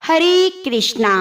हरे कृष्णा।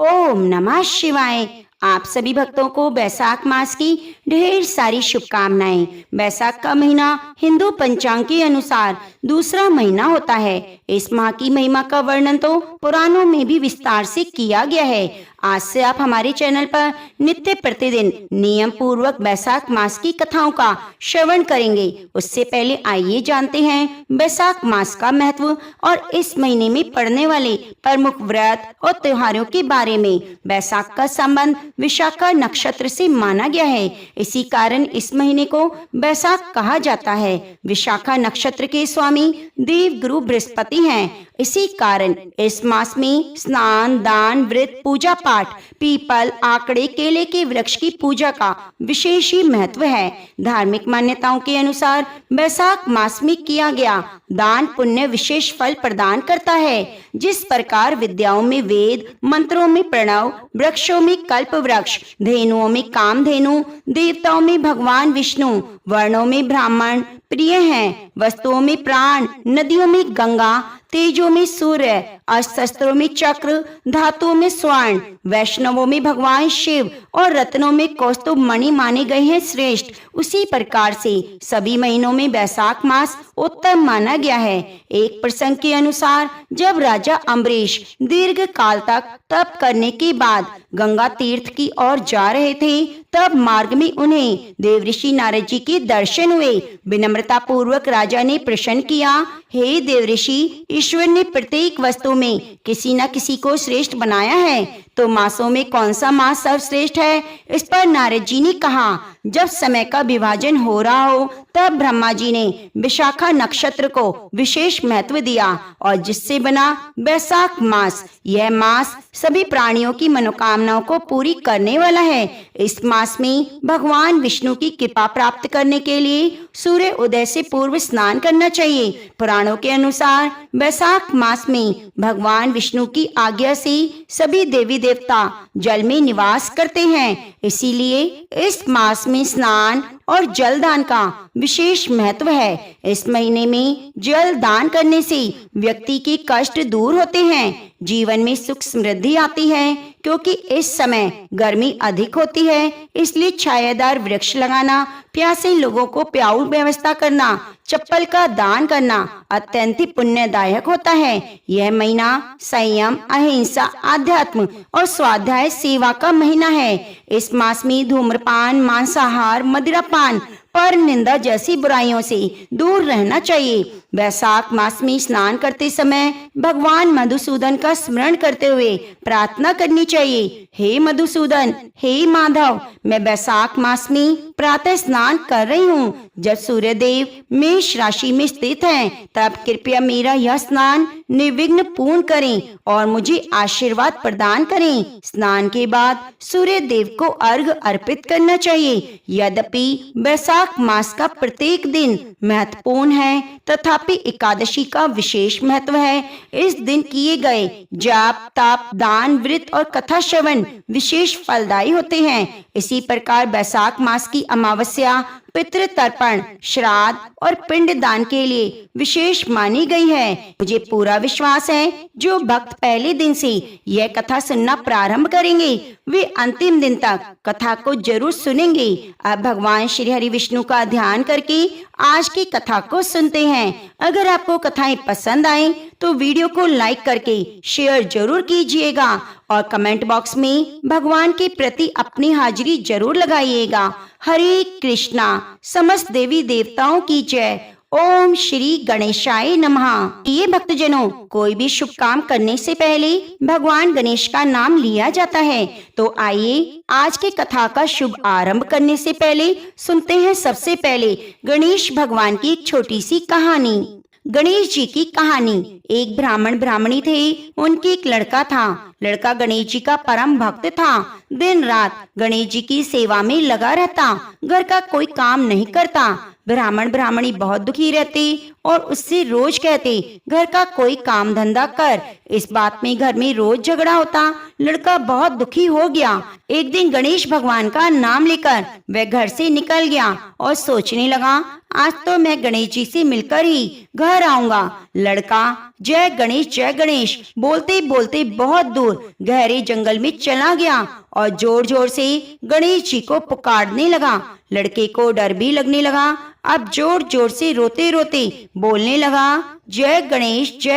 ओम नमः शिवाय। आप सभी भक्तों को बैसाख मास की ढेर सारी शुभकामनाएं। बैसाख का महीना हिंदू पंचांग के अनुसार दूसरा महीना होता है। इस माह की महिमा का वर्णन तो पुराणों में भी विस्तार से किया गया है। आज से आप हमारे चैनल पर नित्य प्रतिदिन नियम पूर्वक बैसाख मास की कथाओं का श्रवण करेंगे। उससे पहले आइए जानते हैं बैसाख मास का महत्व और इस महीने में पड़ने वाले प्रमुख व्रत और त्योहारों के बारे में। बैसाख का संबंध विशाखा नक्षत्र से माना गया है, इसी कारण इस महीने को बैसाख कहा जाता है। विशाखा नक्षत्र के स्वामी देव गुरु बृहस्पति हैं, इसी कारण इस मास में स्नान, दान, व्रत, पूजा पाठ, पीपल, आकड़े, केले के वृक्ष की पूजा का विशेष ही महत्व है। धार्मिक मान्यताओं के अनुसार बैसाख मास में किया गया दान पुण्य विशेष फल प्रदान करता है। जिस प्रकार विद्याओं में वेद, मंत्रों में प्रणव, वृक्षों में कल्प वृक्ष, धेनुओं में कामधेनु, देवताओं में भगवान विष्णु, वर्णों में ब्राह्मण प्रिय हैं, वस्तुओं में प्राण, नदियों में गंगा, तेजों में सूर्य, अस्त्रों में चक्र, धातुओं में स्वर्ण, वैष्णवों में भगवान शिव और रत्नों में कौस्तुभ मणि माने गए हैं श्रेष्ठ, उसी प्रकार से सभी महीनों में बैसाख मास उत्तम माना गया है। एक प्रसंग के अनुसार जब राजा अम्बरीश दीर्घ काल तक तप करने के बाद गंगा तीर्थ की ओर जा रहे थे, तब मार्ग में उन्हें देवऋषि नारद जी के दर्शन हुए। विनम्रता पूर्वक राजा ने प्रश्न किया, हे देवऋषि, ईश्वर ने प्रत्येक वस्तु में किसी न किसी को श्रेष्ठ बनाया है, तो मासों में कौन सा मास सर्वश्रेष्ठ है? इस पर नारद जी ने कहा, जब समय का विभाजन हो रहा हो तब ब्रह्मा जी ने विशाखा नक्षत्र को विशेष महत्व दिया और जिससे बना बैसाख मास। यह मास सभी प्राणियों की मनोकामनाओं को पूरी करने वाला है। इस मास में भगवान विष्णु की कृपा प्राप्त करने के लिए सूर्य उदय से पूर्व स्नान करना चाहिए। पुराणों के अनुसार बैसाख मास में भगवान विष्णु की आज्ञा से सभी देवी देवता जल में निवास करते हैं, इसीलिए इस मास में स्नान और जल दान का विशेष महत्व है। इस महीने में जल दान करने से व्यक्ति के कष्ट दूर होते हैं, जीवन में सुख समृद्धि आती है। क्योंकि इस समय गर्मी अधिक होती है, इसलिए छायादार वृक्ष लगाना, प्यासे लोगों को प्याऊ व्यवस्था करना, चप्पल का दान करना अत्यंत ही पुण्यदायक होता है। यह महीना संयम, अहिंसा, आध्यात्म और स्वाध्याय सेवा का महीना है। इस मास में धूम्रपान, मांसाहार, मदिरापान, पर निंदा जैसी बुराइयों से दूर रहना चाहिए। बैसाख मास में स्नान करते समय भगवान मधुसूदन का स्मरण करते हुए प्रार्थना करनी चाहिए, हे मधुसूदन, हे माधव, मैं बैसाख मास में प्रातः स्नान कर रही हूँ। जब सूर्य देव मेष राशि में स्थित हैं, तब कृपया मेरा यह स्नान निर्विघ्न पूर्ण करें और मुझे आशीर्वाद प्रदान करें। स्नान के बाद सूर्य देव को अर्घ अर्पित करना चाहिए। यद्यपि बैसाख मास का प्रत्येक दिन महत्वपूर्ण है, तथापि एकादशी का विशेष महत्व है। इस दिन किए गए जाप, ताप, दान, व्रत और कथा श्रवण विशेष फलदायी होते हैं। इसी प्रकार बैसाख मास की अमावस्या पितृ तर्पण, श्राद्ध और पिंड दान के लिए विशेष मानी गई है। मुझे पूरा विश्वास है जो भक्त पहले दिन से यह कथा सुनना प्रारंभ करेंगे, वे अंतिम दिन तक कथा को जरूर सुनेंगे। अब भगवान श्री हरि विष्णु का ध्यान करके आज की कथा को सुनते हैं। अगर आपको कथाएं पसंद आए तो वीडियो को लाइक करके शेयर जरूर कीजिएगा और कमेंट बॉक्स में भगवान के प्रति अपनी हाजिरी जरूर लगाइएगा। हरे कृष्णा। समस्त देवी देवताओं की जय। ओम श्री गणेशाय नमः। ये भक्तजनों, कोई भी शुभ काम करने से पहले भगवान गणेश का नाम लिया जाता है। तो आइए आज की कथा का शुभ आरंभ करने से पहले सुनते हैं सबसे पहले गणेश भगवान की एक छोटी सी कहानी। गणेश जी की कहानी। एक ब्राह्मण ब्राह्मणी थे, उनके एक लड़का था। लड़का गणेश जी का परम भक्त था, दिन रात गणेश जी की सेवा में लगा रहता, घर का कोई काम नहीं करता। ब्राह्मण ब्राह्मणी बहुत दुखी रहते और उससे रोज कहते घर का कोई काम धंधा कर। इस बात में घर में रोज झगड़ा होता। लड़का बहुत दुखी हो गया। एक दिन गणेश भगवान का नाम लेकर वह घर से निकल गया और सोचने लगा, आज तो मैं गणेश जी से मिलकर ही घर आऊंगा। लड़का जय गणेश बोलते बोलते बहुत दूर गहरे जंगल में चला गया और जोर जोर से गणेश जी को पुकारने लगा। लड़के को डर भी लगने लगा। अब जोर जोर से रोते रोते बोलने लगा, जय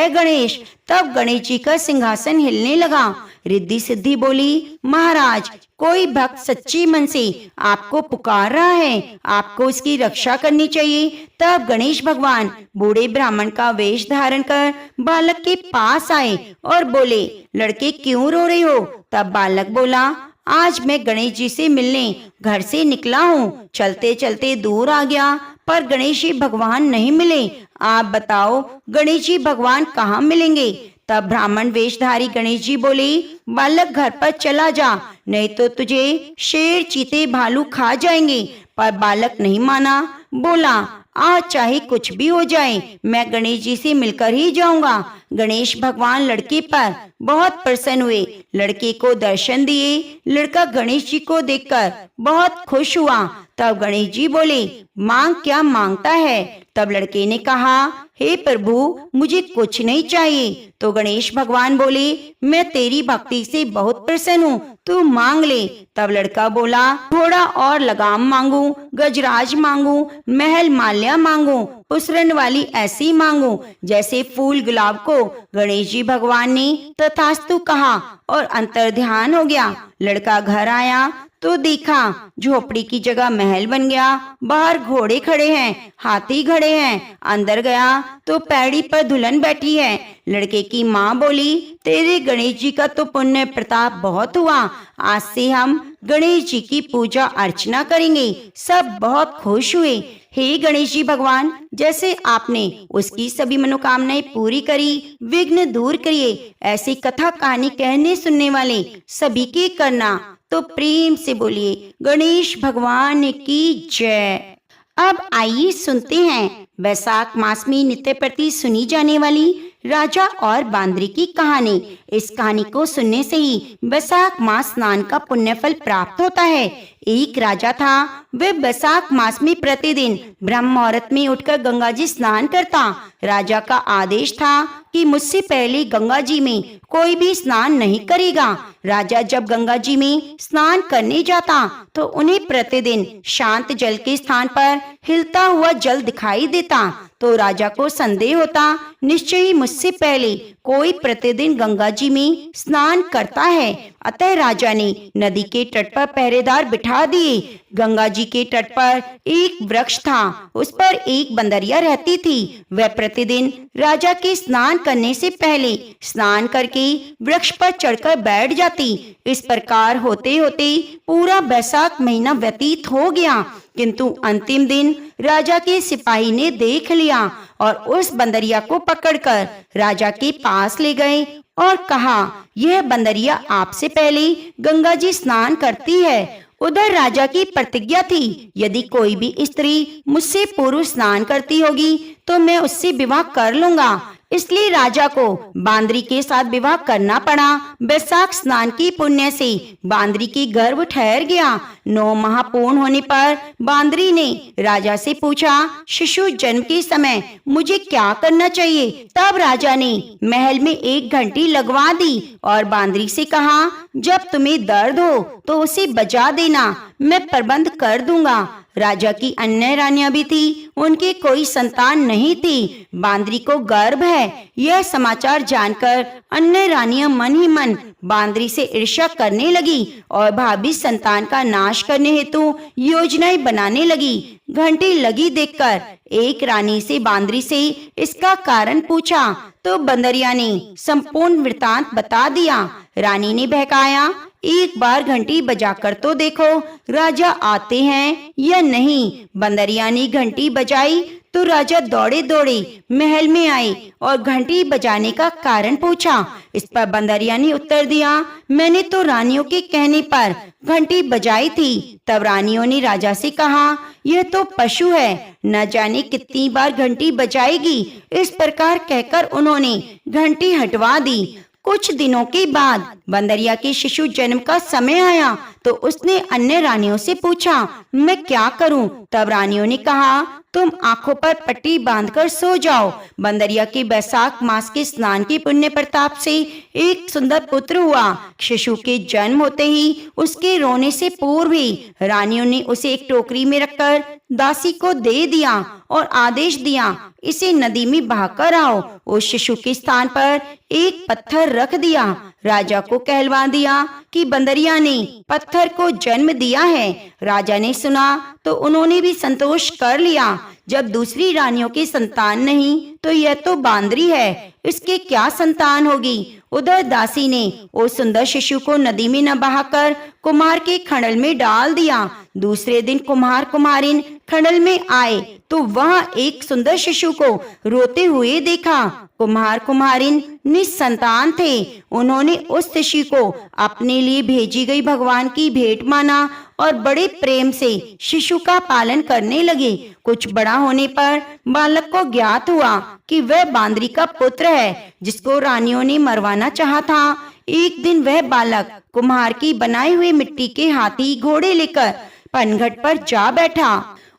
गणेश। तब गणेश जी का सिंहासन हिलने लगा। रिद्धि सिद्धि बोली, महाराज कोई भक्त सच्ची मन से आपको पुकार रहा है, आपको उसकी रक्षा करनी चाहिए। तब गणेश भगवान बूढ़े ब्राह्मण का वेश धारण कर बालक के पास आए और बोले, लड़के क्यों रो रहे हो? तब बालक बोला, आज मैं गणेश जी से मिलने घर से निकला हूँ। चलते चलते दूर आ गया पर गणेश जी भगवान नहीं मिले। आप बताओ गणेश जी भगवान कहाँ मिलेंगे? तब ब्राह्मण वेशधारी गणेश जी बोले, बालक घर पर चला जा, नहीं तो तुझे शेर चीते भालू खा जाएंगे। पर बालक नहीं माना, बोला, आज चाहे कुछ भी हो जाए मैं गणेश जी से मिलकर ही जाऊंगा। गणेश भगवान लड़के पर बहुत प्रसन्न हुए, लड़के को दर्शन दिए। लड़का गणेश जी को देखकर बहुत खुश हुआ। तब गणेश जी बोले, मांग क्या मांगता है? तब लड़के ने कहा, हे प्रभु मुझे कुछ नहीं चाहिए। तो गणेश भगवान बोले, मैं तेरी भक्ति से बहुत प्रसन्न हूँ, तू मांग ले। तब लड़का बोला, थोड़ा और लगाम मांगू, गजराज मांगू, महल माल्या मांगू, पुसरन वाली ऐसी मांगू जैसे फूल गुलाब को। गणेश जी भगवान ने तथास्तु कहा और अंतर ध्यान हो गया। लड़का घर आया तो देखा झोपड़ी की जगह महल बन गया। बाहर घोड़े खड़े हैं, हाथी खड़े हैं। अंदर गया तो पैड़ी पर दुल्हन बैठी है। लड़के की माँ बोली, तेरे गणेश जी का तो पुण्य प्रताप बहुत हुआ, आज से हम गणेश जी की पूजा अर्चना करेंगे। सब बहुत खुश हुए। हे गणेश जी भगवान, जैसे आपने उसकी सभी मनोकामनाएं पूरी करी, विघ्न दूर करिए, ऐसी कथा कहानी कहने सुनने वाले सभी की करना। तो प्रेम से बोलिए गणेश भगवान की जय। अब आइए सुनते हैं वैशाख मास में नित्य प्रति सुनी जाने वाली राजा और बांदरी की कहानी। इस कहानी को सुनने से ही वैशाख मास स्नान का पुण्य फल प्राप्त होता है। एक राजा था, वह वैशाख मास में प्रतिदिन ब्रह्म मुहूर्त में उठकर गंगा जी स्नान करता। राजा का आदेश था कि मुझसे पहले गंगा जी में कोई भी स्नान नहीं करेगा। राजा जब गंगा जी में स्नान करने जाता तो उन्हें प्रतिदिन शांत जल के स्थान पर हिलता हुआ जल दिखाई देता। तो राजा को संदेह होता, निश्चय ही मुझसे पहले कोई प्रतिदिन गंगा जी में स्नान करता है। अतः राजा ने नदी के तट पर पहरेदार बिठा दिए। गंगा जी के तट पर एक वृक्ष था, उस पर एक बंदरिया रहती थी। वह प्रतिदिन राजा के स्नान करने से पहले स्नान करके वृक्ष पर चढ़कर बैठ जाती। इस प्रकार होते होते पूरा वैशाख महीना व्यतीत हो गया, किंतु अंतिम दिन राजा के सिपाही ने देख लिया और उस बंदरिया को पकड़कर राजा के पास ले गए और कहा, यह बंदरिया आपसे पहले गंगा जी स्नान करती है। उधर राजा की प्रतिज्ञा थी, यदि कोई भी स्त्री मुझसे पूर्व स्नान करती होगी तो मैं उससे विवाह कर लूंगा। इसलिए राजा को बांदरी के साथ विवाह करना पड़ा। वैशाख स्नान की पुण्य से बांदरी की गर्भ ठहर गया। 9 माह पूर्ण होने पर बांदरी ने राजा से पूछा, शिशु जन्म के समय मुझे क्या करना चाहिए? तब राजा ने महल में एक घंटी लगवा दी और बांदरी से कहा, जब तुम्हें दर्द हो तो उसे बजा देना, मैं प्रबंध कर दूंगा। राजा की अन्य रानियां भी थी, उनकी कोई संतान नहीं थी। बांदरी को गर्भ है, यह समाचार जानकर अन्य रानियां मन ही मन बांदरी से ईर्ष्या करने लगी और भावी संतान का नाश करने हेतु योजनाएं बनाने लगी। घंटी लगी देखकर एक रानी से बांदरी से इसका कारण पूछा तो बंदरिया ने संपूर्ण वृतांत बता दिया। रानी ने बहकाया, एक बार घंटी बजाकर तो देखो राजा आते हैं या नहीं। बंदरिया ने घंटी बजाई तो राजा दौड़े दौड़े महल में आए और घंटी बजाने का कारण पूछा। इस पर बंदरिया ने उत्तर दिया, मैंने तो रानियों के कहने पर घंटी बजाई थी। तब रानियों ने राजा से कहा, यह तो पशु है, न जाने कितनी बार घंटी बजाएगी। इस प्रकार कहकर उन्होंने घंटी हटवा दी। कुछ दिनों के बाद बंदरिया के शिशु जन्म का समय आया तो उसने अन्य रानियों से पूछा, मैं क्या करूं? तब रानियों ने कहा, तुम आंखों पर पट्टी बांधकर सो जाओ। बंदरिया के बैसाख मास के स्नान के पुण्य प्रताप से एक सुंदर पुत्र हुआ। शिशु के जन्म होते ही उसके रोने से पूर्व ही रानियों ने उसे एक टोकरी में रखकर दासी को दे दिया और आदेश दिया, इसे नदी में बहाकर आओ। उस शिशु के स्थान पर एक पत्थर रख दिया। राजा को कहलवा दिया कि बंदरिया ने पत्थर को जन्म दिया है। राजा ने सुना तो उन्होंने भी संतोष कर लिया। जब दूसरी रानियों की संतान नहीं तो यह तो बांदरी है, इसके क्या संतान होगी। उधर दासी ने उस सुंदर शिशु को नदी में न बहाकर कुम्हार के खंडल में डाल दिया। दूसरे दिन कुम्हार कुम्हारिन खंडल में आए तो वहां एक सुंदर शिशु को रोते हुए देखा। कुम्हार कुम्हारिन निसंतान थे। उन्होंने उस शिशु को अपने लिए भेजी गई भगवान की भेंट माना और बड़े प्रेम से शिशु का पालन करने लगे। कुछ बड़ा होने पर बालक को ज्ञात हुआ कि वह बांदरी का पुत्र है जिसको रानियों ने मरवाना चाहा था। एक दिन वह बालक कुम्हार की बनाई हुई मिट्टी के हाथी घोड़े लेकर पनघट पर जा बैठा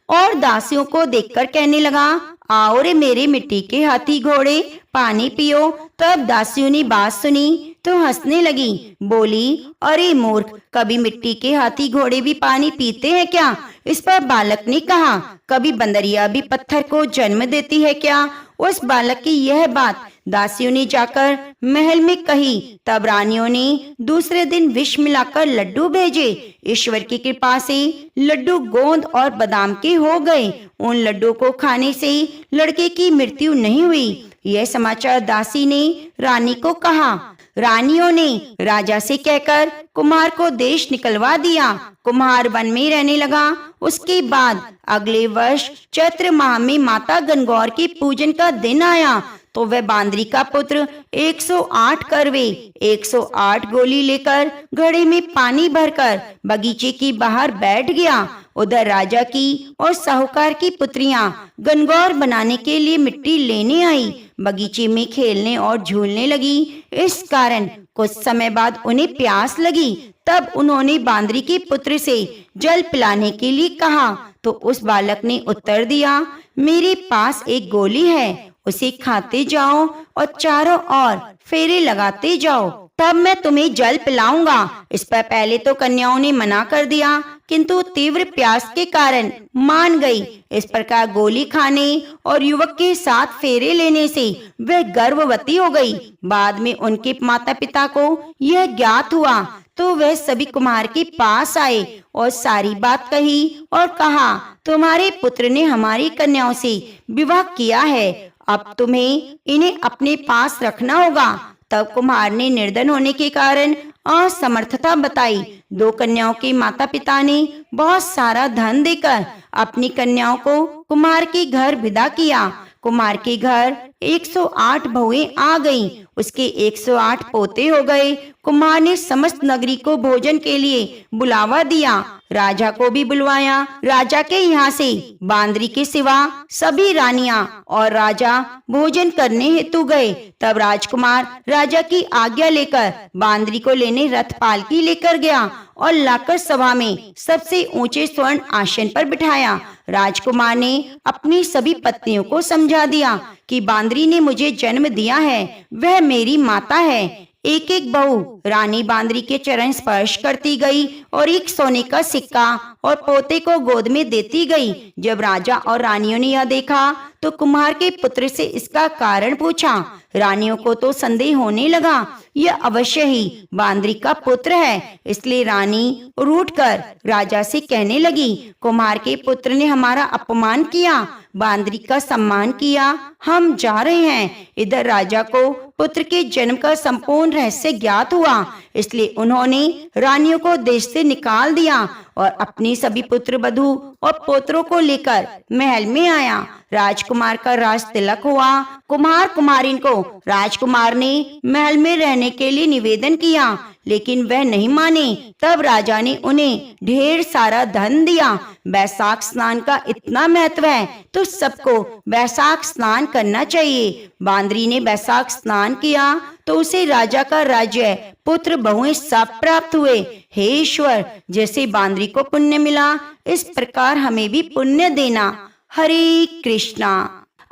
और दासियों को देखकर कहने लगा, आओ रे मेरे मिट्टी के हाथी घोड़े, पानी पियो। तब दासियों ने बात सुनी तो हंसने लगी, बोली, अरे मूर्ख, कभी मिट्टी के हाथी घोड़े भी पानी पीते हैं क्या? इस पर बालक ने कहा, कभी बंदरिया भी पत्थर को जन्म देती है क्या? उस बालक की यह बात दासियों ने जाकर महल में कही। तब रानियों ने दूसरे दिन विष मिलाकर लड्डू भेजे। ईश्वर की कृपा से लड्डू गोंद और बादाम के हो गए। उन लड्डू को खाने से लड़के की मृत्यु नहीं हुई। यह समाचार दासी ने रानी को कहा। रानियों ने राजा से कहकर कुम्हार को देश निकलवा दिया। कुम्हार वन में रहने लगा। उसके बाद अगले वर्ष चैत्र माह में माता गणगौर के पूजन का दिन आया तो वह बांदरी का पुत्र 108 करवे 108 गोली लेकर घड़े में पानी भरकर बगीचे के बाहर बैठ गया। उधर राजा की और साहूकार की पुत्रियां गणगौर बनाने के लिए मिट्टी लेने आई। बगीचे में खेलने और झूलने लगी। इस कारण कुछ समय बाद उन्हें प्यास लगी। तब उन्होंने बांदरी के पुत्र से जल पिलाने के लिए कहा तो उस बालक ने उत्तर दिया, मेरे पास एक गोली है, उसे खाते जाओ और चारों ओर फेरे लगाते जाओ, तब मैं तुम्हें जल पिलाऊंगा। इस पर पहले तो कन्याओं ने मना कर दिया किंतु तीव्र प्यास के कारण मान गई। इस प्रकार गोली खाने और युवक के साथ फेरे लेने से वह गर्भवती हो गई। बाद में उनके माता पिता को यह ज्ञात हुआ तो वह सभी कुम्हार के पास आए और सारी बात कही और कहा, तुम्हारे पुत्र ने हमारी कन्याओं से विवाह किया है, अब तुम्हें इन्हें अपने पास रखना होगा। तब कुम्हार ने निर्धन होने के कारण असमर्थता बताई। दो कन्याओं के माता पिता ने बहुत सारा धन देकर अपनी कन्याओं को कुम्हार के घर विदा किया। कुम्हार के घर 108 बहुएं आ गईं। उसके 108 पोते हो गए। कुम्हार ने समस्त नगरी को भोजन के लिए बुलावा दिया। राजा को भी बुलवाया। राजा के यहाँ से बांदरी के सिवा सभी रानियां और राजा भोजन करने हेतु गए। तब राजकुमार राजा की आज्ञा लेकर बांदरी को लेने रथ पालकी लेकर गया और लाकर सभा में सबसे ऊंचे स्वर्ण आसन पर बिठाया। राजकुमार ने अपनी सभी पत्नियों को समझा दिया कि बांदरी ने मुझे जन्म दिया है, वह मेरी माता है। एक एक बहू रानी बांदरी के चरण स्पर्श करती गई और एक सोने का सिक्का और पोते को गोद में देती गई। जब राजा और रानियों ने यह देखा तो कुम्हार के पुत्र से इसका कारण पूछा। रानियों को तो संदेह होने लगा, यह अवश्य ही बांदरी का पुत्र है। इसलिए रानी रूठकर राजा से कहने लगी, कुम्हार के पुत्र ने हमारा अपमान किया, बांदरी का सम्मान किया, हम जा रहे हैं। इधर राजा को पुत्र के जन्म का संपूर्ण रहस्य ज्ञात हुआ, इसलिए उन्होंने रानियों को देश से निकाल दिया और अपने सभी पुत्र वधू और पोत्रों को लेकर महल में आया। राजकुमार का राज तिलक हुआ। कुमार कुमारिन को राजकुमार ने महल में रहने के लिए निवेदन किया, लेकिन वह नहीं माने। तब राजा ने उन्हें ढेर सारा धन दिया। वैशाख स्नान का इतना महत्व है तो सबको वैशाख स्नान करना चाहिए। बांदरी ने वैशाख स्नान किया तो उसे राजा का राज्य, पुत्र, बहुएं सब प्राप्त हुए। हे ईश्वर, जैसे बांदरी को पुण्य मिला, इस प्रकार हमें भी पुण्य देना। हरे कृष्णा।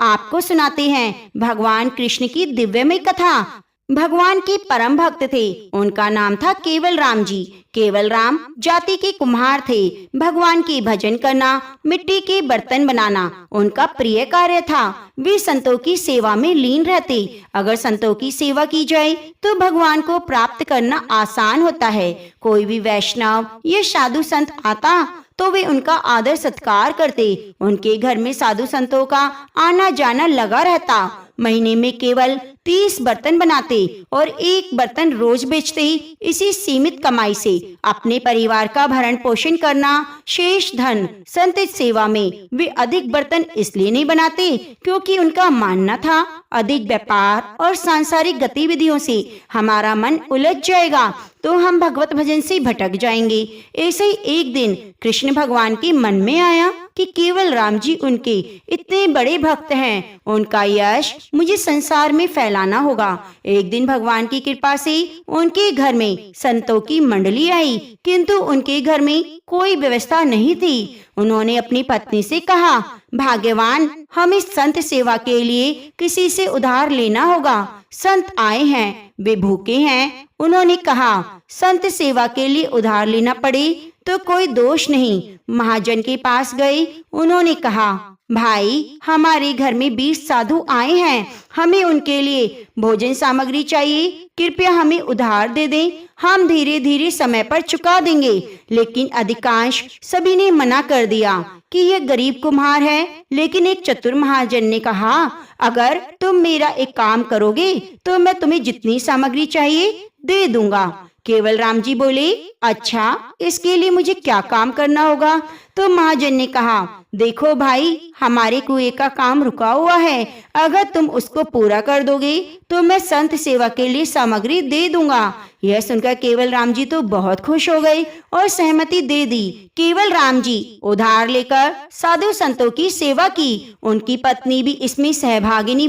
आपको सुनाते हैं भगवान कृष्ण की दिव्यमय कथा। भगवान के परम भक्त थे। उनका नाम था केवल राम जी। केवल राम जाति के कुम्हार थे। भगवान की भजन करना, मिट्टी के बर्तन बनाना उनका प्रिय कार्य था। वे संतों की सेवा में लीन रहते। अगर संतों की सेवा की जाए तो भगवान को प्राप्त करना आसान होता है। कोई भी वैष्णव या साधु संत आता तो वे उनका आदर सत्कार करते। उनके घर में साधु संतों का आना जाना लगा रहता। महीने में केवल 30 बर्तन बनाते और एक बर्तन रोज बेचते। इसी सीमित कमाई से अपने परिवार का भरण पोषण करना। शेष धन संत सेवा में वे अधिक बर्तन इसलिए नहीं बनाते क्योंकि उनका मानना था अधिक व्यापार और सांसारिक गतिविधियों से हमारा मन उलझ जाएगा तो हम भगवत भजन से भटक जाएंगे। ऐसे ही एक दिन कृष्ण भगवान के मन में आया कि केवल राम जी उनके इतने बड़े भक्त हैं, उनका यश मुझे संसार में फैलाना होगा। एक दिन भगवान की कृपा से उनके घर में संतों की मंडली आई, किंतु उनके घर में कोई व्यवस्था नहीं थी। उन्होंने अपनी पत्नी से कहा, भाग्यवान, हमें संत सेवा के लिए किसी से उधार लेना होगा। संत आए हैं, वे भूखे हैं। उन्होंने कहा, संत सेवा के लिए उधार लेना पड़े तो कोई दोष नहीं। महाजन के पास गए। उन्होंने कहा, भाई, हमारे घर में 20 साधु आए हैं, हमें उनके लिए भोजन सामग्री चाहिए, कृपया हमें उधार दे दें, हम धीरे धीरे समय पर चुका देंगे। लेकिन अधिकांश सभी ने मना कर दिया कि यह गरीब कुम्हार है। लेकिन एक चतुर महाजन ने कहा, अगर तुम मेरा एक काम करोगे तो मैं तुम्हें जितनी सामग्री चाहिए दे दूंगा। केवल राम जी बोले, अच्छा, इसके लिए मुझे क्या काम करना होगा? तो महाजन ने कहा, देखो भाई, हमारे कुएं का काम रुका हुआ है, अगर तुम उसको पूरा कर दोगे तो मैं संत सेवा के लिए सामग्री दे दूंगा। यह सुनकर केवल राम जी तो बहुत खुश हो गए और सहमति दे दी। केवल राम जी उधार लेकर साधु संतों की सेवा की। उनकी पत्नी भी इसमें सहभागिनी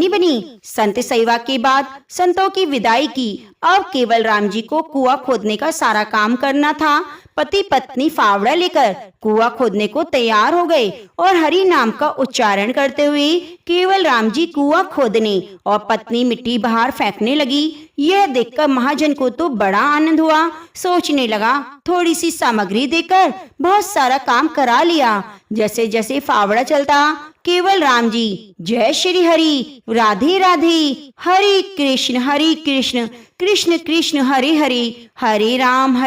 बनी। संत सेवा के बाद संतों की विदाई की। अब केवल राम जी को कुआं खोदने का सारा काम करना था। पति पत्नी फावड़ा लेकर कुआं खोदने को तैयार हो गए और हरि नाम का उच्चारण करते हुए केवल राम जी कुआं खोदने और पत्नी मिट्टी बाहर फेंकने लगी। यह देखकर महाजन को तो बड़ा आनंद हुआ। सोचने लगा, थोड़ी सी सामग्री देकर बहुत सारा काम करा लिया। जैसे जैसे फावड़ा चलता, केवल राम जी जय श्री हरि, राधे राधे, हरे कृष्ण कृष्ण कृष्ण हरे हरे, हरे राम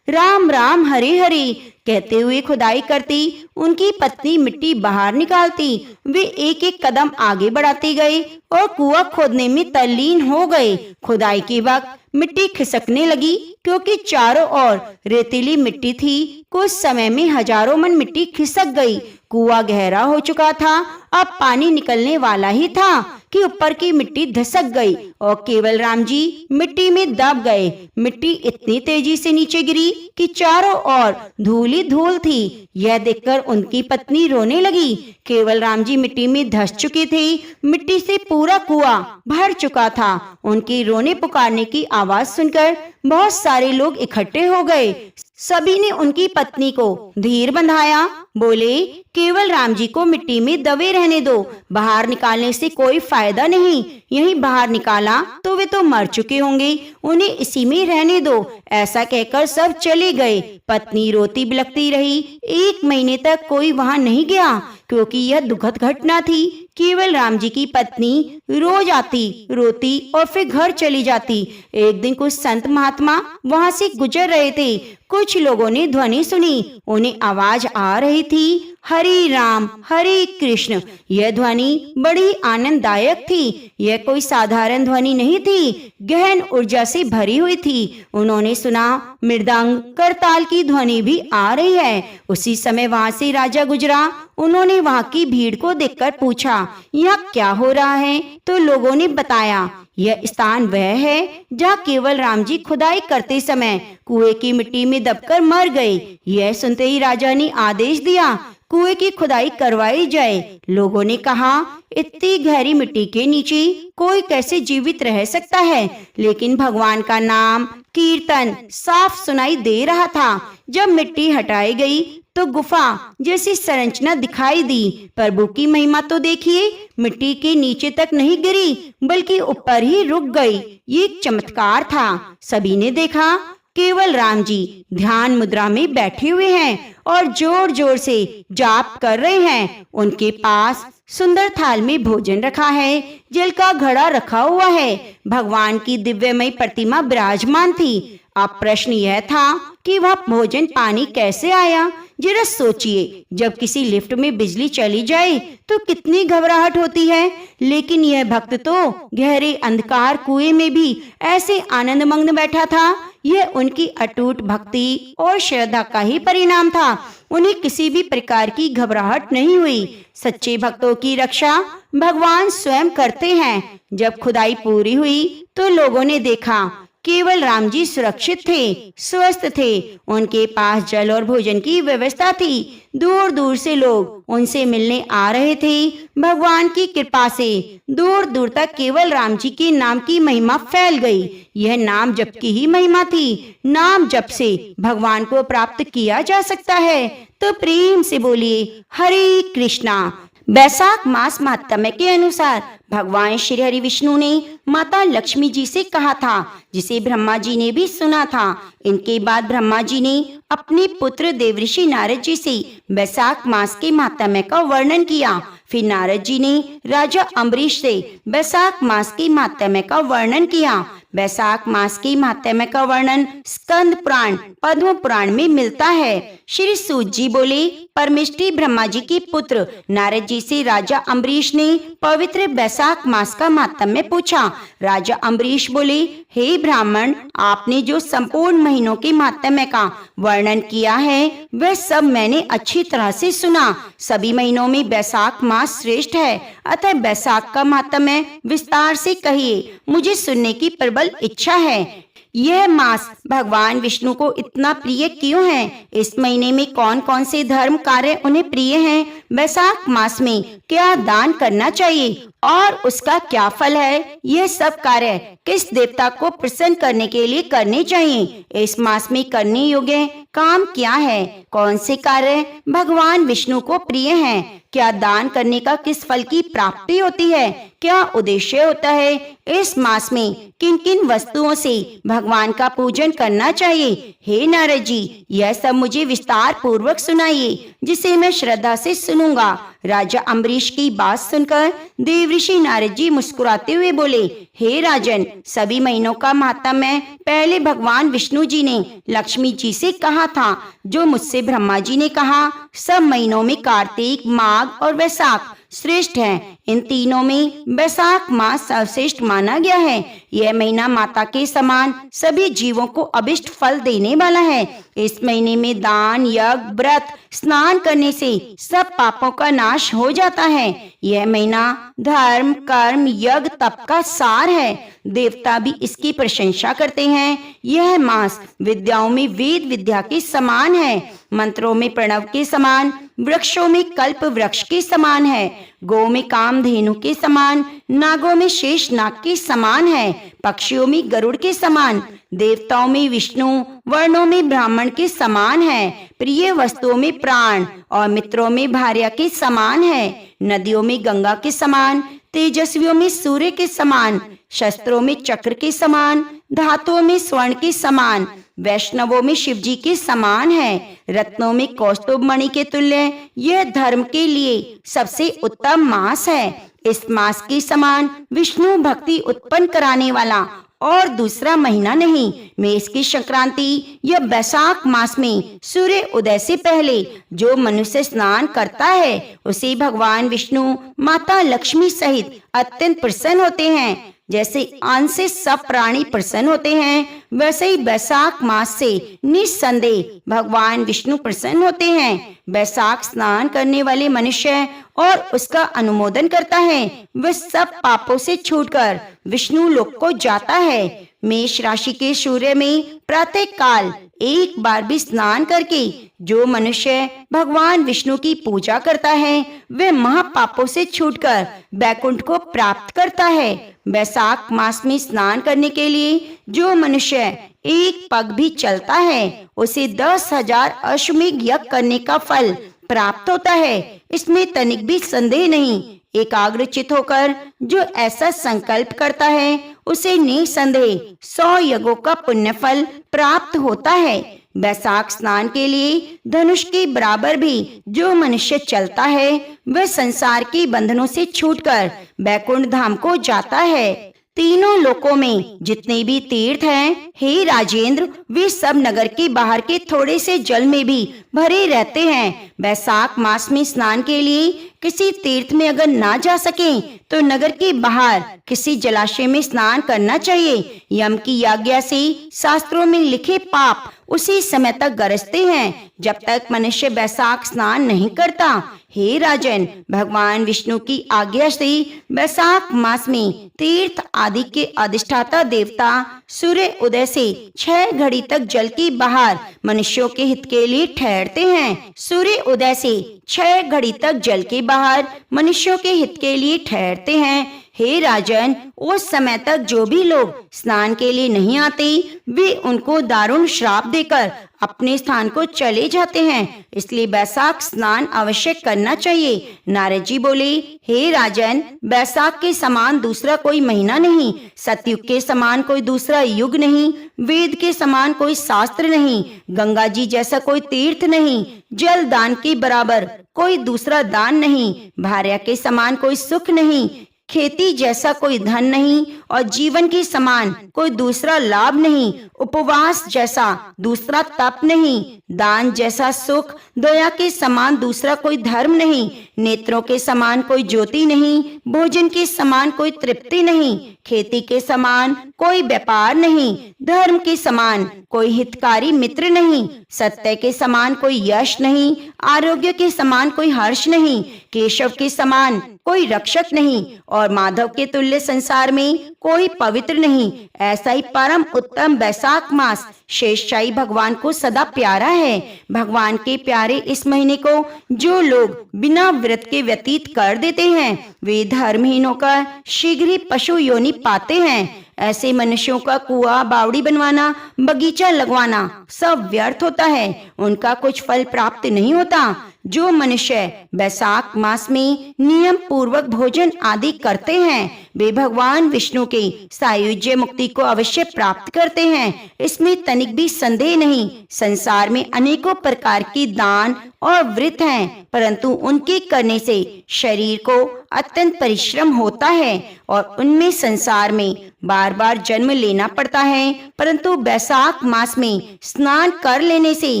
राम राम हरे हरे कहते हुए खुदाई करती। उनकी पत्नी मिट्टी बाहर निकालती। वे एक एक कदम आगे बढ़ाते गए और कुआं खोदने में तल्लीन हो गए। खुदाई के वक्त मिट्टी खिसकने लगी क्योंकि चारों ओर रेतीली मिट्टी थी। कुछ समय में हजारों मन मिट्टी खिसक गई। कुआं गहरा हो चुका था। अब पानी निकलने वाला ही था कि ऊपर की मिट्टी धसक गई और केवल राम जी मिट्टी में दब गए। मिट्टी इतनी तेजी से नीचे गिरी कि चारों ओर धूल ही धूल थी। यह देखकर उनकी पत्नी रोने लगी। केवल राम जी मिट्टी में धस चुके थे। मिट्टी से पूरा कुआं भर चुका था। उनकी रोने पुकारने की आवाज सुनकर बहुत सारे लोग इकट्ठे हो गए। सभी ने उनकी पत्नी को धीर बंधाया। बोले, केवल राम जी को मिट्टी में दबे रहने दो, बाहर निकालने से कोई फायदा नहीं। यहीं बाहर निकाला तो वे तो मर चुके होंगे, उन्हें इसी में रहने दो। ऐसा कहकर सब चले गए। पत्नी रोती बिलखती रही। 1 महीने तक कोई वहां नहीं गया क्योंकि यह दुखद घटना थी। केवल राम जी की पत्नी रोज आती, रोती और फिर घर चली जाती। एक दिन कुछ संत महात्मा वहां से गुजर रहे थे। कुछ लोगों ने ध्वनि सुनी। उन्हें आवाज आ रही थी, हरि राम हरे कृष्ण। यह ध्वनि बड़ी आनंददायक थी। यह कोई साधारण ध्वनि नहीं थी, गहन ऊर्जा से भरी हुई थी। उन्होंने सुना मृदंग करताल की ध्वनि भी आ रही है। उसी समय वहां से राजा गुजरा। उन्होंने वहां की भीड़ को देखकर पूछा, यह क्या हो रहा है? तो लोगों ने बताया, यह स्थान वह है जहाँ केवल राम जी खुदाई करते समय कुएं की मिट्टी में दबकर मर गए। यह सुनते ही राजा ने आदेश दिया, कुएं की खुदाई करवाई जाए। लोगों ने कहा, इतनी गहरी मिट्टी के नीचे कोई कैसे जीवित रह सकता है? लेकिन भगवान का नाम कीर्तन साफ सुनाई दे रहा था। जब मिट्टी हटाई गई तो गुफा जैसी संरचना दिखाई दी। प्रभु की महिमा तो देखिए, मिट्टी के नीचे तक नहीं गिरी बल्कि ऊपर ही रुक गई। ये एक चमत्कार था। सभी ने देखा केवल राम जी ध्यान मुद्रा में बैठे हुए हैं और जोर जोर से जाप कर रहे हैं। उनके पास सुंदर थाल में भोजन रखा है, जल का घड़ा रखा हुआ है। भगवान की दिव्यमय प्रतिमा विराजमान थी। अब प्रश्न यह था कि वह भोजन पानी कैसे आया? जरा सोचिए, जब किसी लिफ्ट में बिजली चली जाए तो कितनी घबराहट होती है। लेकिन यह भक्त तो गहरे अंधकार कुएं में भी ऐसे आनंदमग्न बैठा था। यह उनकी अटूट भक्ति और श्रद्धा का ही परिणाम था। उन्हें किसी भी प्रकार की घबराहट नहीं हुई। सच्चे भक्तों की रक्षा भगवान स्वयं करते हैं। जब खुदाई पूरी हुई तो लोगों ने देखा केवल राम जी सुरक्षित थे, स्वस्थ थे। उनके पास जल और भोजन की व्यवस्था थी। दूर दूर से लोग उनसे मिलने आ रहे थे। भगवान की कृपा से दूर दूर तक केवल राम जी के नाम की महिमा फैल गई। यह नाम जप की ही महिमा थी। नाम जप से भगवान को प्राप्त किया जा सकता है। तो प्रेम से बोलिए हरे कृष्णा। बैसाख मास महात्म्य के अनुसार भगवान श्री हरि विष्णु ने माता लक्ष्मी जी से कहा था, जिसे ब्रह्मा जी ने भी सुना था। इनके बाद ब्रह्मा जी ने अपने पुत्र देवऋषि नारद जी से बैसाख मास के महात्म्य का वर्णन किया। फिर नारद जी ने राजा अम्बरीश से बैसाख मास के महात्म्य का वर्णन किया। बैसाख मास के महात्म्य का वर्णन स्कंद पुराण, पद्म पुराण में मिलता है। श्री सूत जी बोले, परमेष्ठी ब्रह्मा जी के पुत्र नारद जी से राजा अम्बरीश ने पवित्र बैसाख मास का महात्म्य पूछा। राजा अम्बरीश बोले, हे ब्राह्मण, आपने जो संपूर्ण महीनों के महात्म्य का वर्णन किया है वह सब मैंने अच्छी तरह से सुना। सभी महीनों में बैसाख मास श्रेष्ठ है, अतः बैसाख का महात्म्य विस्तार से कहिए, मुझे सुनने की प्रबल इच्छा है। यह मास भगवान विष्णु को इतना प्रिय क्यों है? इस महीने में कौन कौन से धर्म कार्य उन्हें प्रिय हैं? बैसाख मास में क्या दान करना चाहिए और उसका क्या फल है? यह सब कार्य किस देवता को प्रसन्न करने के लिए करने चाहिए? इस मास में करने योग्य काम क्या है? कौन से कार्य भगवान विष्णु को प्रिय हैं? क्या दान करने का किस फल की प्राप्ति होती है? क्या उद्देश्य होता है? इस मास में किन किन वस्तुओं से भगवान का पूजन करना चाहिए? हे नारद जी, यह सब मुझे विस्तार पूर्वक सुनाइए, जिसे मैं श्रद्धा से सुनूंगा। राजा अम्बरीश की बात सुनकर देवऋषि नारद जी मुस्कुराते हुए बोले, हे राजन, सभी महीनों का महात्म्य पहले भगवान विष्णु जी ने लक्ष्मी जी से कहा था, जो मुझसे ब्रह्मा जी ने कहा। सब महीनों में कार्तिक, माघ और वैशाख श्रेष्ठ हैं। इन तीनों में बैसाख मास सर्वश्रेष्ठ माना गया है। यह महीना माता के समान सभी जीवों को अभिष्ट फल देने वाला है। इस महीने में दान, यज्ञ, व्रत, स्नान करने से सब पापों का नाश हो जाता है। यह महीना धर्म, कर्म, यज्ञ, तप का सार है। देवता भी इसकी प्रशंसा करते हैं। यह मास विद्याओं में वेद विद्या के समान है, मंत्रों में प्रणव के समान, वृक्षों में कल्प वृक्ष के समान है, गौ में कामधेनु के समान, नागों में शेष नाग के समान है, पक्षियों में गरुड़ के समान, देवताओं में विष्णु, वर्णों में ब्राह्मण के समान है, प्रिय वस्तुओं में प्राण और मित्रों में भार्या के समान है, नदियों में गंगा के समान, तेजस्वियों में सूर्य के समान, शस्त्रों में चक्र के समान, धातुओं में स्वर्ण के समान, वैष्णवों में शिव जी के समान है, रत्नों में कौस्तुभ मणि के तुल्य। यह धर्म के लिए सबसे उत्तम मास है। इस मास के समान विष्णु भक्ति उत्पन्न कराने वाला और दूसरा महीना नहीं। मेष की संक्रांति या बैसाख मास में सूर्य उदय से पहले जो मनुष्य स्नान करता है उसे भगवान विष्णु माता लक्ष्मी सहित अत्यंत प्रसन्न होते हैं। जैसे अन्न से सब प्राणी प्रसन्न होते हैं, वैसे ही बैसाख मास से निस्संदेह भगवान विष्णु प्रसन्न होते हैं। बैसाख स्नान करने वाले मनुष्य और उसका अनुमोदन करता है, वह सब पापों से छूटकर विष्णु लोक को जाता है। मेष राशि के सूर्य में प्रातः काल एक बार भी स्नान करके जो मनुष्य भगवान विष्णु की पूजा करता है वह महापापों से छूटकर बैकुंठ को प्राप्त करता है। बैसाख मास में स्नान करने के लिए जो मनुष्य एक पग भी चलता है उसे 10,000 अश्वमेध यज्ञ करने का फल प्राप्त होता है। इसमें तनिक भी संदेह नहीं। एकाग्रचित होकर जो ऐसा संकल्प करता है उसे निसंदेह 100 यज्ञों का पुण्य फल प्राप्त होता है। बैसाख स्नान के लिए धनुष के बराबर भी जो मनुष्य चलता है वह संसार के बंधनों से छूटकर बैकुंठ धाम को जाता है। तीनों लोकों में जितने भी तीर्थ हैं, हे राजेंद्र, वे सब नगर के बाहर के थोड़े से जल में भी भरे रहते हैं। बैसाख मास में स्नान के लिए किसी तीर्थ में अगर ना जा सके तो नगर के बाहर किसी जलाशय में स्नान करना चाहिए। यम की आज्ञा से शास्त्रों में लिखे पाप उसी समय तक गरजते हैं जब तक मनुष्य बैसाख स्नान नहीं करता। हे राजन, भगवान विष्णु की आज्ञा से बैसाख मास में तीर्थ आदि के अधिष्ठाता देवता सूर्य उदय से 6 घड़ी तक जल के बाहर मनुष्यों के हित के लिए ठहरते हैं। सूर्य उदय से 6 घड़ी तक जल के बाहर मनुष्यों के हित के लिए ठहरते हैं। हे राजन, उस समय तक जो भी लोग स्नान के लिए नहीं आते वे उनको दारुण श्राप देकर अपने स्थान को चले जाते हैं। इसलिए बैसाख स्नान अवश्य करना चाहिए। नारद जी बोले, हे राजन, बैसाख के समान दूसरा कोई महीना नहीं, सतयुग के समान कोई दूसरा युग नहीं, वेद के समान कोई शास्त्र नहीं, गंगा जी जैसा कोई तीर्थ नहीं, जल दान के बराबर कोई दूसरा दान नहीं, भार्या के समान कोई सुख नहीं, खेती जैसा कोई धन नहीं और जीवन के समान कोई दूसरा लाभ नहीं, उपवास जैसा दूसरा तप नहीं, दान जैसा सुख, दया के समान दूसरा कोई धर्म नहीं, नेत्रों के समान कोई ज्योति नहीं, भोजन के समान कोई तृप्ति नहीं, खेती के समान कोई व्यापार नहीं, धर्म के समान कोई हितकारी मित्र नहीं, सत्य के समान कोई यश नहीं, आरोग्य के समान कोई हर्ष नहीं, केशव के समान कोई रक्षक नहीं और माधव के तुल्य संसार में कोई पवित्र नहीं। ऐसा ही परम उत्तम बैसाख मास शेषशाही भगवान को सदा प्यारा है। भगवान के प्यारे इस महीने को जो लोग बिना व्रत के व्यतीत कर देते हैं वे धर्महीन होकर शीघ्र ही पशु योनि पाते हैं। ऐसे मनुष्यों का कुआं बावड़ी बनवाना, बगीचा लगवाना सब व्यर्थ होता है, उनका कुछ फल प्राप्त नहीं होता। जो मनुष्य बैसाख मास में नियम पूर्वक भोजन आदि करते हैं वे भगवान विष्णु के सायुज्य मुक्ति को अवश्य प्राप्त करते हैं। इसमें तनिक भी संदेह नहीं। संसार में अनेकों प्रकार की दान और व्रत हैं, परंतु उनके करने से शरीर को अत्यंत परिश्रम होता है और उनमें संसार में बार बार जन्म लेना पड़ता है। परंतु बैसाख मास में स्नान कर लेने से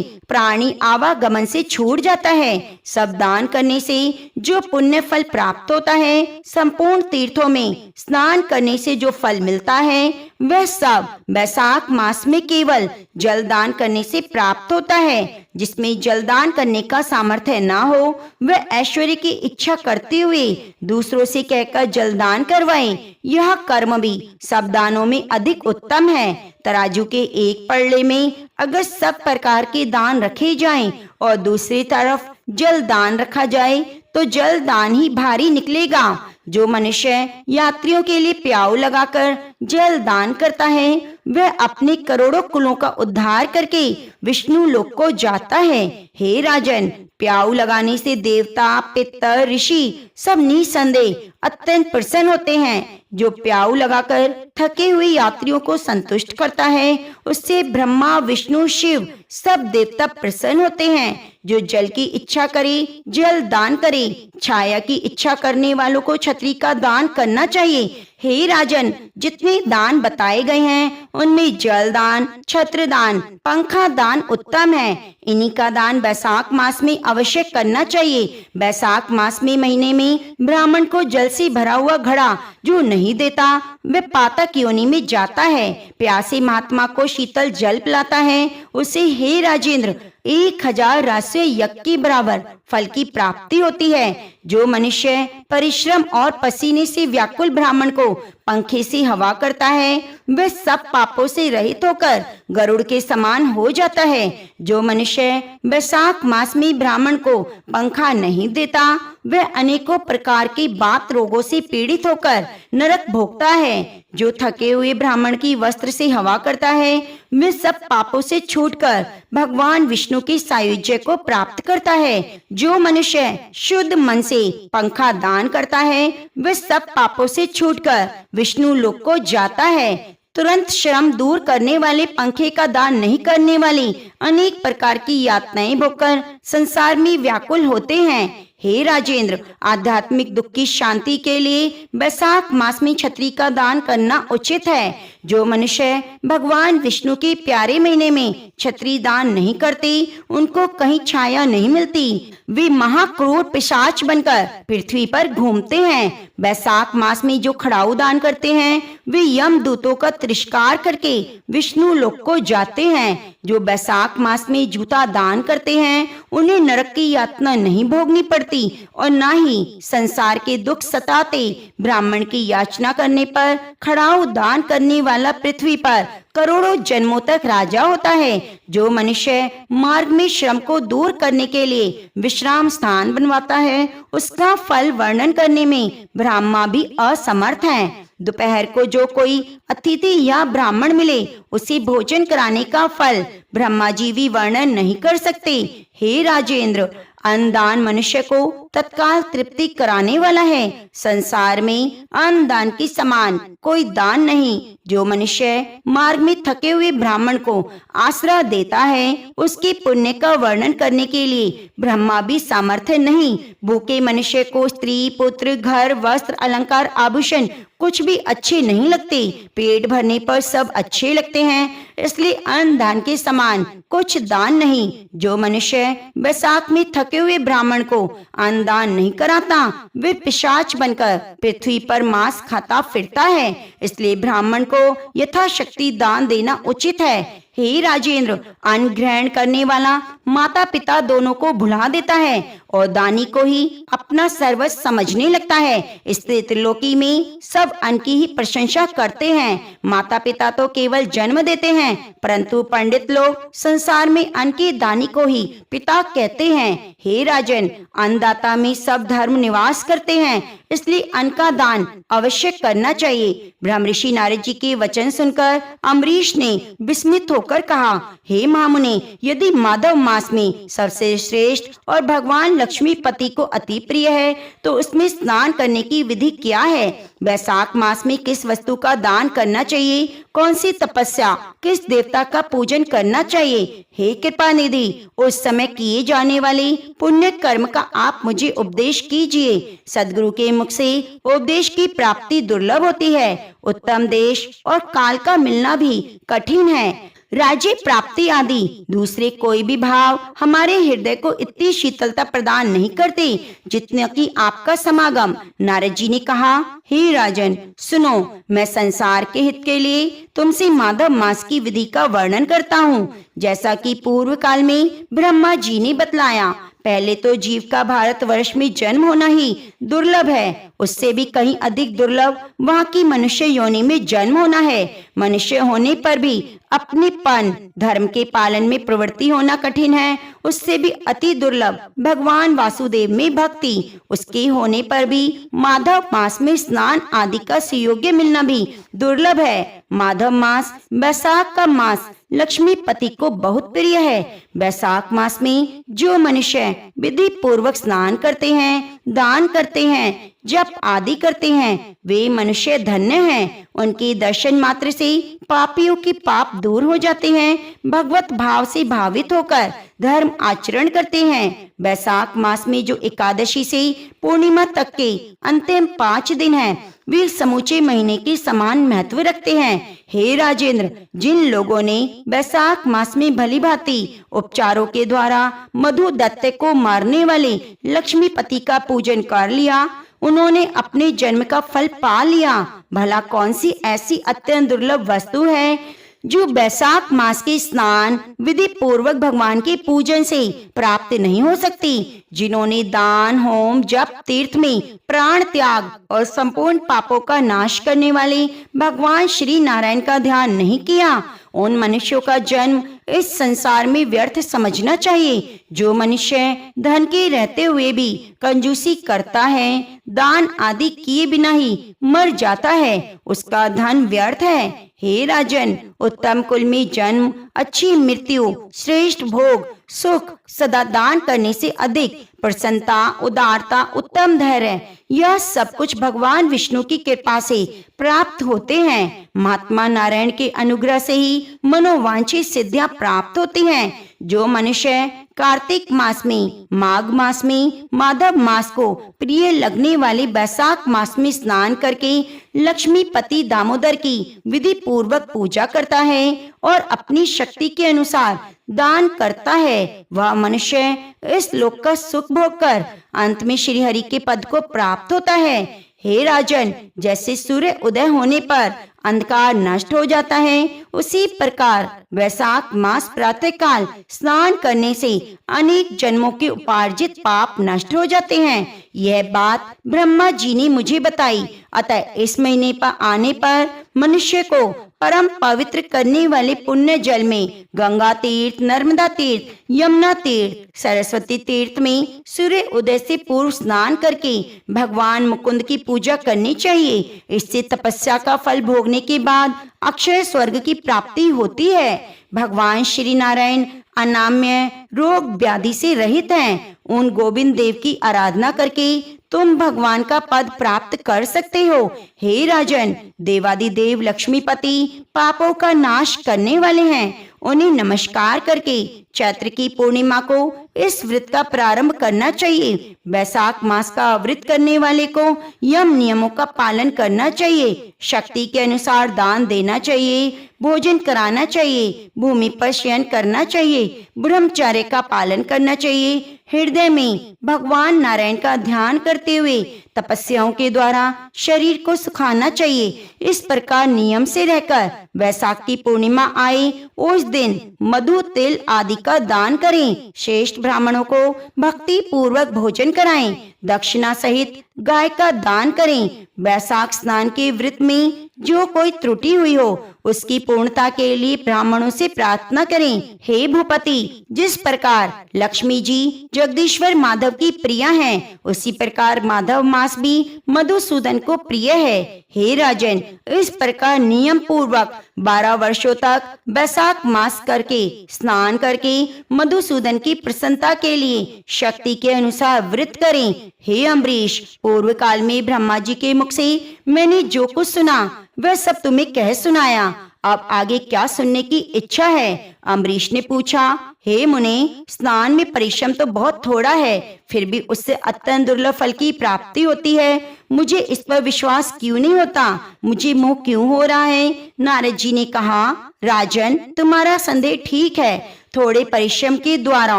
प्राणी आवागमन से छूट जाता है। सब दान करने से जो पुण्य फल प्राप्त होता है, संपूर्ण तीर्थों में स्नान करने से जो फल मिलता है, वह सब बैसाख मास में केवल जल दान करने से प्राप्त होता है। जिसमें जलदान करने का सामर्थ्य ना हो वह ऐश्वर्य की इच्छा करते हुए दूसरों से कहकर जलदान करवाए। यह कर्म भी सब दानों में अधिक उत्तम है। तराजू के एक पल्ले में अगर सब प्रकार के दान रखे जाएं और दूसरी तरफ जल दान रखा जाए तो जल दान ही भारी निकलेगा। जो मनुष्य यात्रियों के लिए प्याऊ लगाकर जल दान करता है वह अपने करोड़ों कुलों का उद्धार करके विष्णु लोक को जाता है। हे राजन, प्याऊ लगाने से देवता, पितर, ऋषि सब निसंदेह अत्यंत प्रसन्न होते हैं। जो प्याऊ लगाकर थके हुए यात्रियों को संतुष्ट करता है उससे ब्रह्मा, विष्णु, शिव सब देवता प्रसन्न होते हैं। जो जल की इच्छा करे जल दान करे। छाया की इच्छा करने वालों को छतरी का दान करना चाहिए। हे राजन, जितने दान बताए गए हैं उनमें जल दान, छत्र दान, पंखा दान उत्तम है। इन्हीं का दान बैसाख मास में अवश्य करना चाहिए। बैसाख मास में महीने में ब्राह्मण को जल से भरा हुआ घड़ा जो नहीं देता वह पातक योनि में जाता है। प्यासे महात्मा को शीतल जल पिलाता है, उसे हे राजेंद्र 1000 राष्ट्रीय यज्ञ के बराबर फल की प्राप्ति होती है। जो मनुष्य परिश्रम और पसीने से व्याकुल ब्राह्मण को पंखे से हवा करता है वह सब पापों से रहित होकर गरुड़ के समान हो जाता है। जो मनुष्य बैसाख मास में ब्राह्मण को पंखा नहीं देता वह अनेकों प्रकार के बात रोगों से पीड़ित होकर नरक भोगता है। जो थके हुए ब्राह्मण की वस्त्र से हवा करता है वह सब पापों से छूटकर भगवान विष्णु के सायुज्य को प्राप्त करता है। जो मनुष्य शुद्ध मन से पंखा दान करता है वह सब पापों से छूटकर विष्णु लोक को जाता है। तुरंत श्रम दूर करने वाले पंखे का दान नहीं करने वाली अनेक प्रकार की यातनाएं भोगकर संसार में व्याकुल होते हैं। हे राजेंद्र, आध्यात्मिक दुख की शांति के लिए बैसाख मास में छत्री का दान करना उचित है। जो मनुष्य भगवान विष्णु के प्यारे महीने में छत्री दान नहीं करते उनको कहीं छाया नहीं मिलती। वे महाक्रूर पिशाच बनकर पृथ्वी पर घूमते हैं। बैसाख मास में जो खड़ाऊ दान करते हैं वे यम दूतों का तिरस्कार करके विष्णु लोक को जाते हैं। जो बैसाख मास में जूता दान करते हैं उन्हें नरक की यातना नहीं भोगनी पड़ती और ना ही संसार के दुख सताते। ब्राह्मण की याचना करने पर खड़ाऊ दान करने वाला पृथ्वी पर करोड़ों जन्मों तक राजा होता है। जो मनुष्य मार्ग में श्रम को दूर करने के लिए विश्राम स्थान बनवाता है उसका फल वर्णन करने में ब्रह्मा भी असमर्थ है। दोपहर को जो कोई अतिथि या ब्राह्मण मिले उसे भोजन कराने का फल ब्रह्मा जी भी वर्णन नहीं कर सकते। हे राजेंद्र, अन्नदान मनुष्य को तत्काल तृप्ति कराने वाला है। संसार में अन्नदान के समान कोई दान नहीं। जो मनुष्य मार्ग में थके हुए ब्राह्मण को आश्रय देता है उसके पुण्य का वर्णन करने के लिए ब्रह्मा भी सामर्थ्य नहीं। भूखे मनुष्य को स्त्री, पुत्र, घर, वस्त्र, अलंकार, आभूषण कुछ भी अच्छे नहीं लगते। पेट भरने पर सब अच्छे लगते हैं, इसलिए अन्न दान के समान कुछ दान नहीं। जो मनुष्य बैसाख में थके हुए ब्राह्मण को अन्न दान नहीं कराता वे पिशाच बनकर पृथ्वी पर मांस खाता फिरता है। इसलिए ब्राह्मण को यथाशक्ति दान देना उचित है। हे राजेंद्र, अन्न ग्रहण करने वाला माता पिता दोनों को भुला देता है और दानी को ही अपना सर्वस्व समझने लगता है। इसलिए त्रिलोकी में सब अन्न की ही प्रशंसा करते हैं। माता पिता तो केवल जन्म देते हैं परंतु पंडित लोग संसार में अन्न के दानी को ही पिता कहते हैं। हे राजन, अन्नदाता में सब धर्म निवास करते हैं, इसलिए अन्न का दान अवश्य करना चाहिए। ब्रह्म ऋषि नारद जी के वचन सुनकर अम्बरीश ने विस्मित होकर कहा, हे महामुनि, यदि माधव मास में सबसे श्रेष्ठ और भगवान लक्ष्मीपति को अति प्रिय है तो उसमें स्नान करने की विधि क्या है? बैसाख मास में किस वस्तु का दान करना चाहिए? कौन सी तपस्या, किस देवता का पूजन करना चाहिए? हे कृपा निधि, उस समय किए जाने वाले पुण्य कर्म का आप मुझे उपदेश कीजिए। सदगुरु के मुख से उपदेश की प्राप्ति दुर्लभ होती है। उत्तम देश और काल का मिलना भी कठिन है। राज्य प्राप्ति आदि दूसरे कोई भी भाव हमारे हृदय को इतनी शीतलता प्रदान नहीं करते जितना कि आपका समागम। नारद जी ने कहा, हे राजन, सुनो, मैं संसार के हित के लिए तुमसे माधव मास की विधि का वर्णन करता हूँ। जैसा कि पूर्व काल में ब्रह्मा जी ने बतलाया, पहले तो जीव का भारतवर्ष में जन्म होना ही दुर्लभ है, उससे भी कहीं अधिक दुर्लभ वहाँ की मनुष्य योनि में जन्म होना है। मनुष्य होने पर भी अपनेपन धर्म के पालन में प्रवृत्ति होना कठिन है, उससे भी अति दुर्लभ भगवान वासुदेव में भक्ति, उसके होने पर भी माधव मास में स्नान आदि का सुयोग्य मिलना भी दुर्लभ है। माधव मास, बैसाख का मास लक्ष्मीपति को बहुत प्रिय है। बैसाख मास में जो मनुष्य विधि पूर्वक स्नान करते हैं, दान करते हैं, जप आदि करते हैं वे मनुष्य धन्य हैं। उनके दर्शन मात्र से पापियों के पाप दूर हो जाते हैं। भगवत भाव से भावित होकर धर्म आचरण करते हैं। वैशाख मास में जो एकादशी से पूर्णिमा तक के अंतिम 5 दिन हैं, वे समूचे महीने के समान महत्व रखते हैं। हे राजेंद्र, जिन लोगों ने वैशाख मास में भली भांति उपचारों के द्वारा मधु दत्त को मारने वाले लक्ष्मीपति का पूजन कर लिया, उन्होंने अपने जन्म का फल पा लिया। भला कौन सी ऐसी अत्यंत दुर्लभ वस्तु है जो वैशाख मास के स्नान विधि पूर्वक भगवान के पूजन से प्राप्त नहीं हो सकती? जिन्होंने दान, होम, जप, तीर्थ में प्राण त्याग और संपूर्ण पापों का नाश करने वाले भगवान श्री नारायण का ध्यान नहीं किया, उन मनुष्यों का जन्म इस संसार में व्यर्थ समझना चाहिए। जो मनुष्य धन के रहते हुए भी कंजूसी करता है, दान आदि किए बिना ही मर जाता है, उसका धन व्यर्थ है। हे राजन, उत्तम कुल में जन्म, अच्छी मृत्यु, श्रेष्ठ भोग, सुख सदा दान करने से अधिक प्रसन्नता, उदारता, उत्तम धैर्य, यह सब कुछ भगवान विष्णु की कृपा से प्राप्त होते हैं। महात्मा नारायण के अनुग्रह से ही मनोवांछित सिद्धियां प्राप्त होती हैं। जो मनुष्य कार्तिक मास में, माघ मास में, माधव मास को प्रिय लगने वाले वैशाख मास में स्नान करके लक्ष्मीपति दामोदर की विधि पूर्वक पूजा करता है और अपनी शक्ति के अनुसार दान करता है, वह मनुष्य इस लोक का सुख भोग कर अंत में श्री हरि के पद को प्राप्त होता है। हे राजन, जैसे सूर्य उदय होने पर अंधकार नष्ट हो जाता है, उसी प्रकार वैशाख मास प्रातः काल स्नान करने से अनेक जन्मों के उपार्जित पाप नष्ट हो जाते हैं। यह बात ब्रह्मा जी ने मुझे बताई। अतः इस महीने पर आने पर मनुष्य को परम पवित्र करने वाले पुण्य जल में गंगा तीर्थ, नर्मदा तीर्थ, यमुना तीर्थ, सरस्वती तीर्थ में सूर्य उदय से पूर्व स्नान करके भगवान मुकुंद की पूजा करनी चाहिए। इससे तपस्या का फल भोगने के बाद अक्षय स्वर्ग की प्राप्ति होती है। भगवान श्री नारायण अनाम्य, रोग व्याधि से रहित हैं। उन गोविंद देव की आराधना करके तुम भगवान का पद प्राप्त कर सकते हो। हे राजन, देवादिदेव लक्ष्मीपति पापों का नाश करने वाले हैं। उन्हें नमस्कार करके चैत्र की पूर्णिमा को इस व्रत का प्रारंभ करना चाहिए। वैशाख मास का व्रत करने वाले को यम नियमों का पालन करना चाहिए। शक्ति के अनुसार दान देना चाहिए, भोजन कराना चाहिए, भूमि पर शयन करना चाहिए, ब्रह्मचर्य का पालन करना चाहिए। हृदय में भगवान नारायण का ध्यान करते हुए तपस्याओं के द्वारा शरीर को सुखाना चाहिए। इस प्रकार नियम से रहकर वैशाख की पूर्णिमा आए उस दिन मधु, तिल आदि का दान करें। श्रेष्ठ ब्राह्मणों को भक्ति पूर्वक भोजन कराएं। दक्षिणा सहित गाय का दान करें। वैशाख स्नान के व्रत में जो कोई त्रुटि हुई हो उसकी पूर्णता के लिए ब्राह्मणों से प्रार्थना करें। हे भूपति, जिस प्रकार लक्ष्मी जी जगदीश्वर माधव की प्रिया हैं, उसी प्रकार माधव मास भी मधुसूदन को प्रिय है। हे राजन, इस प्रकार नियम पूर्वक 12 वर्षों तक वैशाख मास करके स्नान करके मधुसूदन की प्रसन्नता के लिए शक्ति के अनुसार व्रत करें। हे अम्बरीश, पूर्व काल में ब्रह्मा जी के मुख से मैंने जो कुछ सुना वह सब तुम्हें कह सुनाया। अब आगे क्या सुनने की इच्छा है? अम्बरीश ने पूछा। हे मुने, स्नान में परिश्रम तो बहुत थोड़ा है, फिर भी उससे अत्यंत दुर्लभ फल की प्राप्ति होती है। मुझे इस पर विश्वास क्यों नहीं होता? मुझे मोह क्यों हो रहा है? नारद जी ने कहा, राजन, तुम्हारा संदेह ठीक है। थोड़े परिश्रम के द्वारा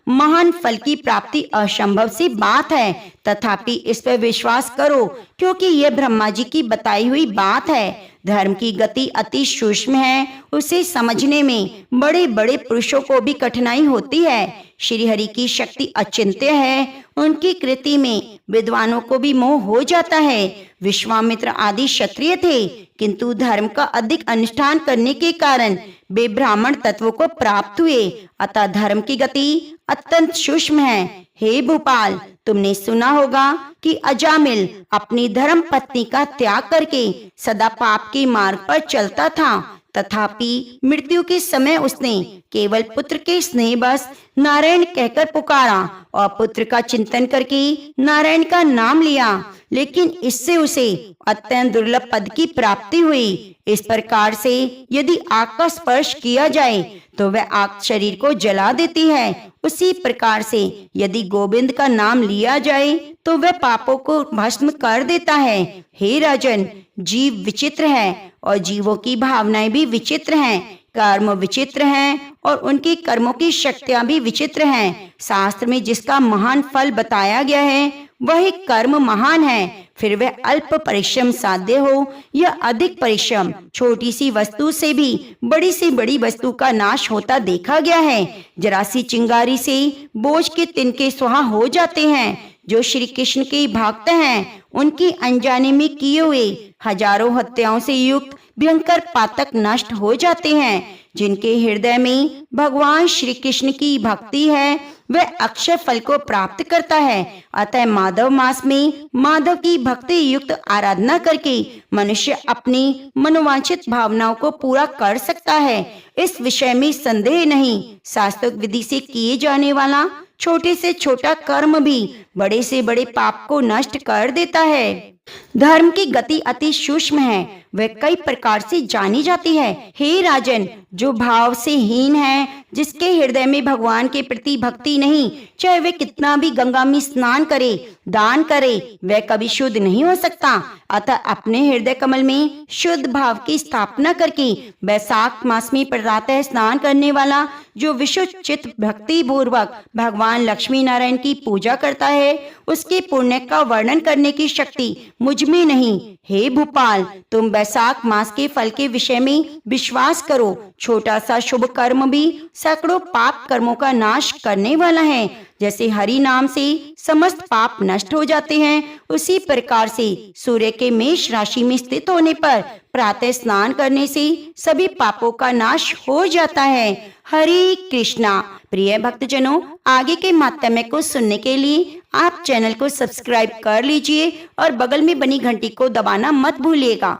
महान फल की प्राप्ति असंभव सी बात है, तथापि इस पर विश्वास करो, क्योंकि यह ब्रह्मा जी की बताई हुई बात है। धर्म की गति अति सूक्ष्म है, उसे समझने में बड़े बड़े पुरुषों को भी कठिनाई होती है। श्री हरि की शक्ति अचिंत्य है, उनकी कृति में विद्वानों को भी मोह हो जाता है। विश्वामित्र आदि क्षत्रिय थे, किंतु धर्म का अधिक अनुष्ठान करने के कारण वे ब्राह्मण तत्वों को प्राप्त हुए। अतः धर्म की गति अत्यंत सूक्ष्म है। हे भोपाल, तुमने सुना होगा कि अजामिल अपनी धर्म पत्नी का त्याग करके सदा पाप के मार्ग पर चलता था, तथापि मृत्यु के समय उसने केवल पुत्र के स्नेह बस नारायण कहकर पुकारा और पुत्र का चिंतन करके नारायण का नाम लिया। लेकिन इससे उसे अत्यंत दुर्लभ पद की प्राप्ति हुई। इस प्रकार से यदि आग का स्पर्श किया जाए तो वह आग शरीर को जला देती है। उसी प्रकार से यदि गोविंद का नाम लिया जाए तो वह पापों को भस्म कर देता है। हे राजन, जीव विचित्र है और जीवों की भावनाएं भी विचित्र हैं, कर्म विचित्र हैं और उनकी कर्मों की शक्तियां भी विचित्र हैं। शास्त्र में जिसका महान फल बताया गया है वही कर्म महान है, फिर वह अल्प परिश्रम साध्य हो या अधिक परिश्रम। छोटी सी वस्तु से भी बड़ी वस्तु का नाश होता देखा गया है। जरा सी चिंगारी से बोझ के तिनके सुहा हो जाते हैं। जो श्री कृष्ण के भक्त हैं उनकी अनजाने में किए हुए हजारों हत्याओं से युक्त भयंकर पातक नष्ट हो जाते हैं। जिनके हृदय में भगवान श्री कृष्ण की भक्ति है वह अक्षय फल को प्राप्त करता है। अतः माधव मास में माधव की भक्ति युक्त आराधना करके मनुष्य अपनी मनोवांछित भावनाओं को पूरा कर सकता है। इस विषय में संदेह नहीं। शास्त्रोक्त विधि से किए जाने वाला छोटे से छोटा कर्म भी बड़े से बड़े पाप को नष्ट कर देता है। धर्म की गति अति सूक्ष्म है, वह कई प्रकार से जानी जाती है। हे राजन, जो भाव से हीन है, जिसके हृदय में भगवान के प्रति भक्ति नहीं, चाहे वह कितना भी गंगा में स्नान करे, दान करे, वह कभी शुद्ध नहीं हो सकता। अतः अपने हृदय कमल में शुद्ध भाव की स्थापना करके वैशाख मास में प्रातः स्नान करने वाला जो विशुद्ध चित्त भक्ति पूर्वक भगवान लक्ष्मी नारायण की पूजा करता है, उसके पुण्य का वर्णन करने की शक्ति मुझ में नहीं। हे भूपाल, तुम वैशाख मास के फल के विषय में विश्वास करो। छोटा सा शुभ कर्म भी सैकड़ों पाप कर्मों का नाश करने वाला है। जैसे हरि नाम से समस्त पाप नष्ट हो जाते हैं, उसी प्रकार से सूर्य के मेष राशि में स्थित होने पर प्रातः स्नान करने से सभी पापों का नाश हो जाता है। हरे कृष्णा। प्रिय भक्तजनों, आगे के महात्म्य को सुनने के लिए आप चैनल को सब्सक्राइब कर लीजिए और बगल में बनी घंटी को दबाना मत भूलिएगा।